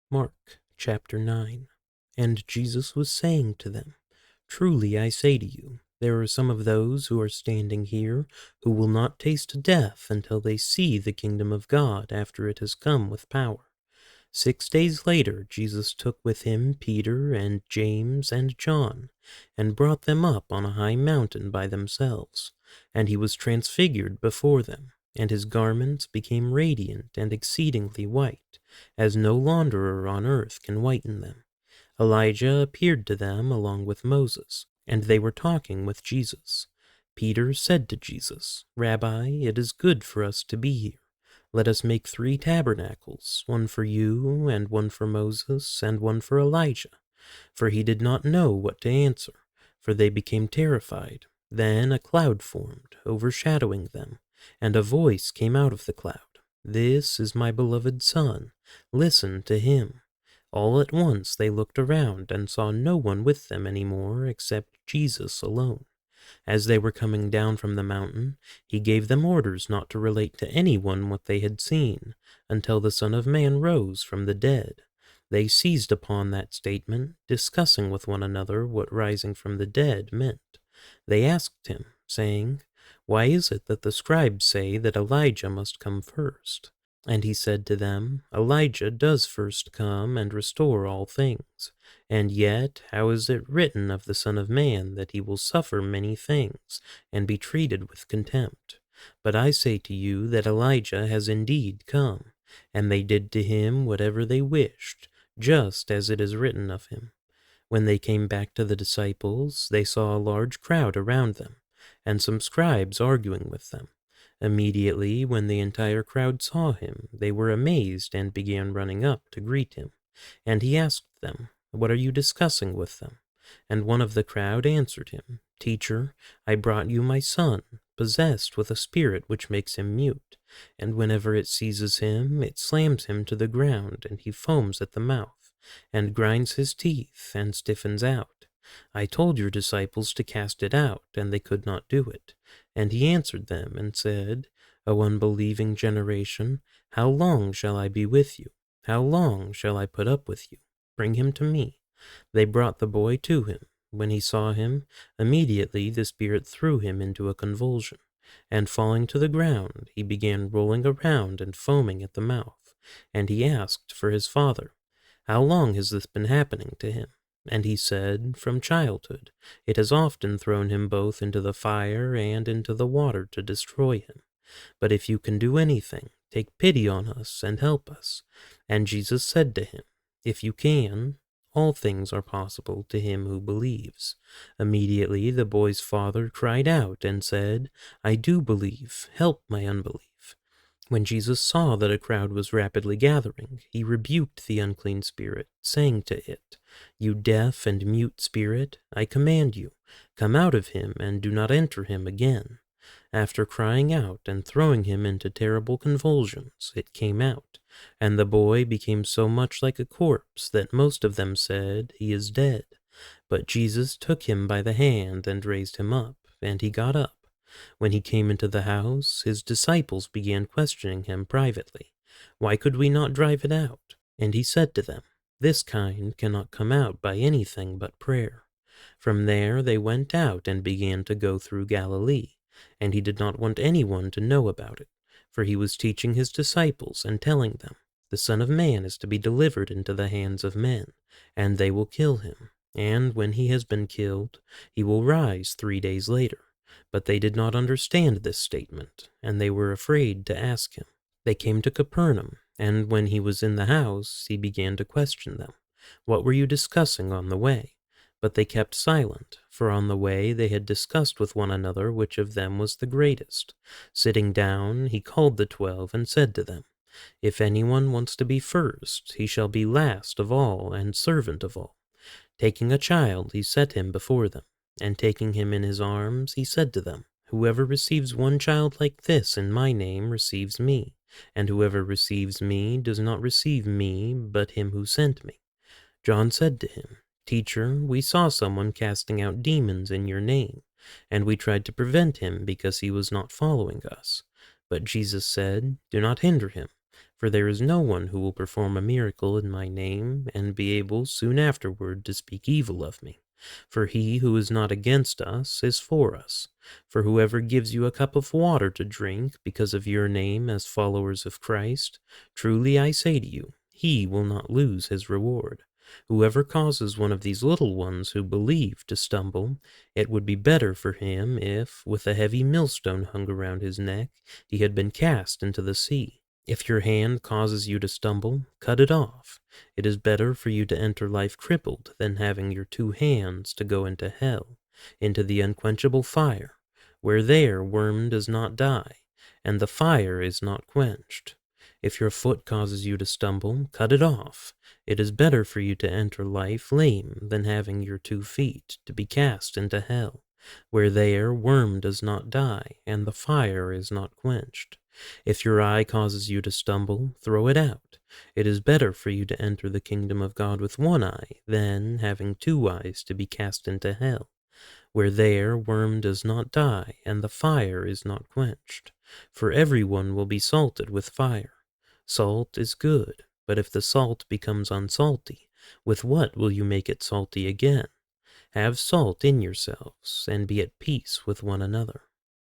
Mark chapter 9. And Jesus was saying to them, Truly I say to you, there are some of those who are standing here who will not taste death until they see the kingdom of God after it has come with power. 6 days later, Jesus took with him Peter and James and John, and brought them up on a high mountain by themselves. And he was transfigured before them, and his garments became radiant and exceedingly white, as no launderer on earth can whiten them. Elijah appeared to them along with Moses, and they were talking with Jesus. Peter said to Jesus, Rabbi, it is good for us to be here. Let us make 3 tabernacles, one for you, and one for Moses, and one for Elijah. For he did not know what to answer, for they became terrified. Then a cloud formed, overshadowing them, and a voice came out of the cloud. This is my beloved Son. Listen to him. All at once they looked around and saw no one with them any more except Jesus alone. As they were coming down from the mountain, he gave them orders not to relate to anyone what they had seen, until the Son of Man rose from the dead. They seized upon that statement, discussing with one another what rising from the dead meant. They asked him, saying, Why is it that the scribes say that Elijah must come first? And he said to them, Elijah does first come and restore all things. And yet, how is it written of the Son of Man that he will suffer many things, and be treated with contempt? But I say to you that Elijah has indeed come, and they did to him whatever they wished, just as it is written of him. When they came back to the disciples, they saw a large crowd around them, and some scribes arguing with them. Immediately, when the entire crowd saw him, they were amazed and began running up to greet him. And he asked them, What are you discussing with them? And one of the crowd answered him, Teacher, I brought you my son, possessed with a spirit which makes him mute. And whenever it seizes him, it slams him to the ground, and he foams at the mouth, and grinds his teeth, and stiffens out. I told your disciples to cast it out, and they could not do it. And he answered them and said, O unbelieving generation, how long shall I be with you? How long shall I put up with you? Bring him to me. They brought the boy to him. When he saw him, immediately the spirit threw him into a convulsion, and falling to the ground, he began rolling around and foaming at the mouth. And he asked for his father, How long has this been happening to him? And he said, From childhood. It has often thrown him both into the fire and into the water to destroy him. But if you can do anything, take pity on us and help us. And Jesus said to him, If you can, all things are possible to him who believes. Immediately the boy's father cried out and said, I do believe, help my unbelief. When Jesus saw that a crowd was rapidly gathering, he rebuked the unclean spirit, saying to it, You deaf and mute spirit, I command you, come out of him and do not enter him again. After crying out and throwing him into terrible convulsions, it came out, and the boy became so much like a corpse that most of them said, He is dead. But Jesus took him by the hand and raised him up, and he got up. When he came into the house, his disciples began questioning him privately, Why could we not drive it out? And he said to them, This kind cannot come out by anything but prayer. From there they went out and began to go through Galilee, and he did not want anyone to know about it, for he was teaching his disciples and telling them, The Son of Man is to be delivered into the hands of men, and they will kill him, and when he has been killed, he will rise 3 days later. But they did not understand this statement, and they were afraid to ask him. They came to Capernaum, and when he was in the house, he began to question them. What were you discussing on the way? But they kept silent, for on the way they had discussed with one another which of them was the greatest. Sitting down, he called the 12 and said to them, If anyone wants to be first, he shall be last of all and servant of all. Taking a child, he set him before them. And taking him in his arms, he said to them, Whoever receives one child like this in my name receives me, and whoever receives me does not receive me, but him who sent me. John said to him, Teacher, we saw someone casting out demons in your name, and we tried to prevent him because he was not following us. But Jesus said, Do not hinder him, For there is no one who will perform a miracle in my name, and be able soon afterward to speak evil of me. For he who is not against us is for us. For whoever gives you a cup of water to drink because of your name as followers of Christ, truly I say to you, he will not lose his reward. Whoever causes one of these little ones who believe to stumble, it would be better for him if, with a heavy millstone hung around his neck, he had been cast into the sea. If your hand causes you to stumble, cut it off. It is better for you to enter life crippled than having your 2 hands to go into hell, into the unquenchable fire, where there worm does not die, and the fire is not quenched. If your foot causes you to stumble, cut it off. It is better for you to enter life lame than having your 2 feet to be cast into hell, where there worm does not die, and the fire is not quenched. If your eye causes you to stumble, throw it out. It is better for you to enter the kingdom of God with 1 eye than having 2 eyes to be cast into hell, where there worm does not die, and the fire is not quenched. For everyone will be salted with fire. Salt is good, but if the salt becomes unsalty, with what will you make it salty again? Have salt in yourselves, and be at peace with one another.